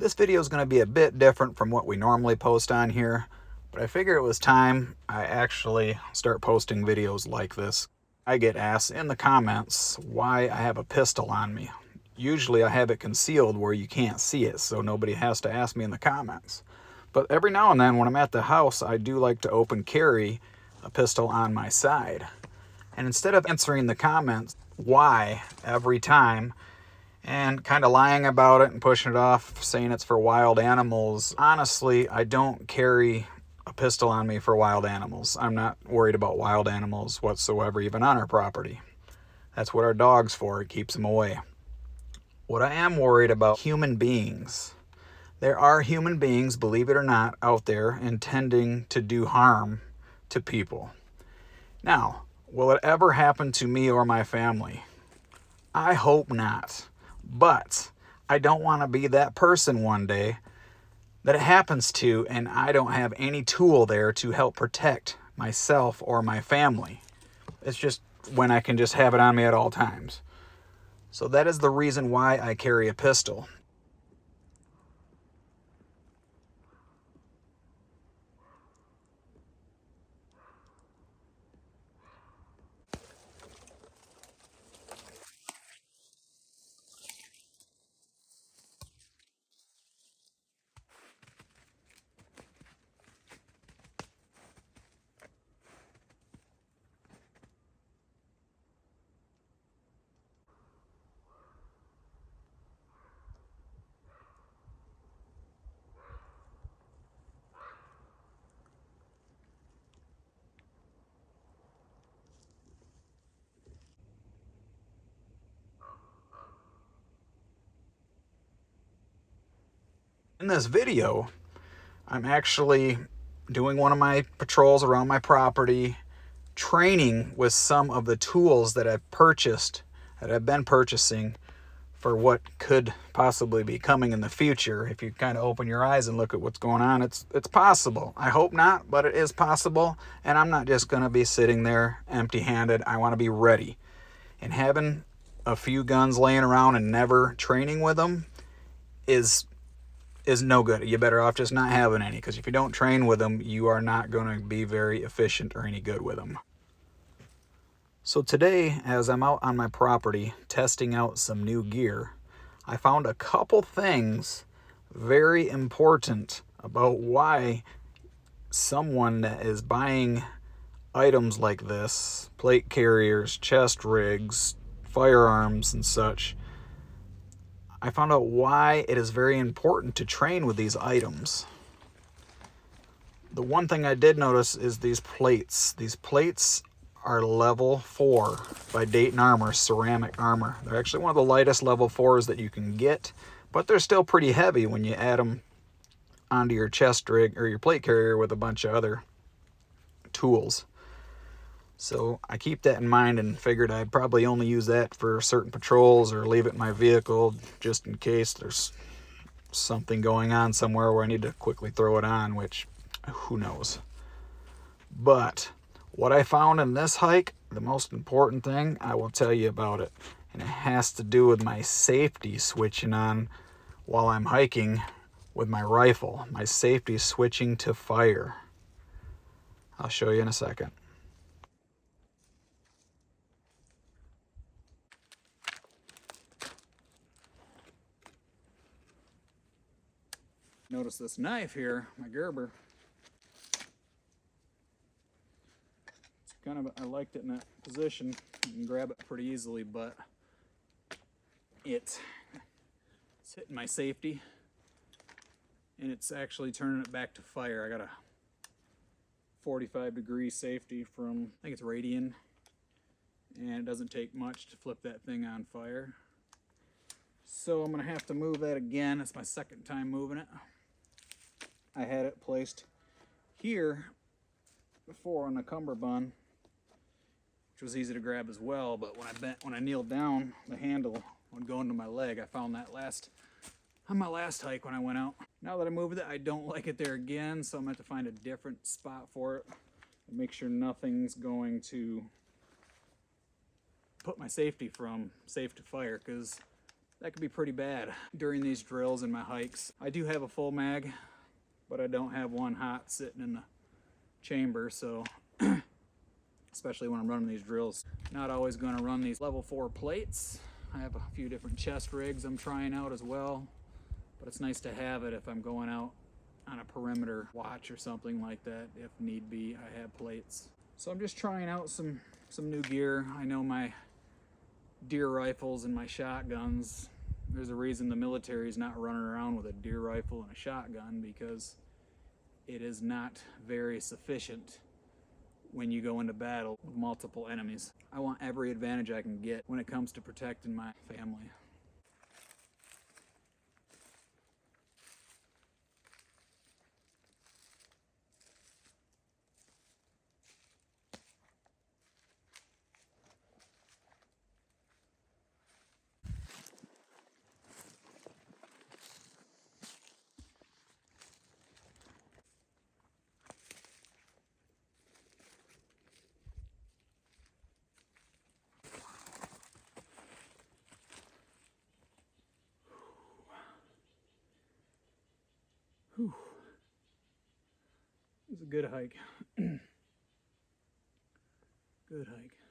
This video is going to be a bit different from what we normally post on here, but I figure it was time I actually start posting videos like this. I get asked in the comments why I have a pistol on me. Usually I have it concealed where you can't see it, so nobody has to ask me in the comments. But every now and then when I'm at the house, I do like to open carry a pistol on my side. And instead of answering the comments why every time, and kind of lying about it and pushing it off, saying it's for wild animals. Honestly, I don't carry a pistol on me for wild animals. I'm not worried about wild animals whatsoever, even on our property. That's what our dog's for. It keeps them away. What I am worried about, human beings. There are human beings, believe it or not, out there intending to do harm to people. Now, will it ever happen to me or my family? I hope not. But I don't want to be that person one day that it happens to, and I don't have any tool there to help protect myself or my family. It's just when I can just have it on me at all times. So that is the reason why I carry a pistol. In this video, I'm actually doing one of my patrols around my property, training with some of the tools that I've been purchasing for what could possibly be coming in the future. If you kind of open your eyes and look at what's going on, it's possible. I hope not, but it is possible, and I'm not just going to be sitting there empty-handed. I want to be ready. And having a few guns laying around and never training with them is no good. You're better off just not having any, because if you don't train with them, you are not going to be very efficient or any good with them. So today, as I'm out on my property testing out some new gear, I found a couple things very important about why someone that is buying items like this, plate carriers, chest rigs, firearms and such, I found out why it is very important to train with these items. The one thing I did notice is these plates. These plates are level 4 by Dayton Armor, ceramic armor. They're actually one of the lightest level 4s that you can get, but they're still pretty heavy when you add them onto your chest rig or your plate carrier with a bunch of other tools. So I keep that in mind and figured I'd probably only use that for certain patrols or leave it in my vehicle just in case there's something going on somewhere where I need to quickly throw it on, which who knows. But what I found in this hike, the most important thing, I will tell you about it. And it has to do with my safety switching on while I'm hiking with my rifle. My safety switching to fire. I'll show you in a second. Notice this knife here, my Gerber. It's kind of, I liked it in that position. You can grab it pretty easily, but it's hitting my safety, and it's actually turning it back to fire. I got a 45-degree safety from, I think it's Radian, and it doesn't take much to flip that thing on fire. So I'm gonna have to move that again. It's my second time moving it. I had it placed here before on the cummerbund, which was easy to grab as well, but when I kneeled down, the handle would go into my leg. I found that on my last hike when I went out. Now that I moved it, I don't like it there again, so I'm gonna have to find a different spot for it and make sure nothing's going to put my safety from safe to fire, because that could be pretty bad during these drills and my hikes. I do have a full mag, but I don't have one hot sitting in the chamber, so especially when I'm running these drills. Not always going to run these level 4 plates. I have a few different chest rigs I'm trying out as well, but it's nice to have it if I'm going out on a perimeter watch or something like that. If need be, I have plates. So I'm just trying out some new gear. I know my deer rifles and my shotguns, there's a reason the military is not running around with a deer rifle and a shotgun, because it is not very sufficient when you go into battle with multiple enemies. I want every advantage I can get when it comes to protecting my family. Whew. It was a good hike. Good hike.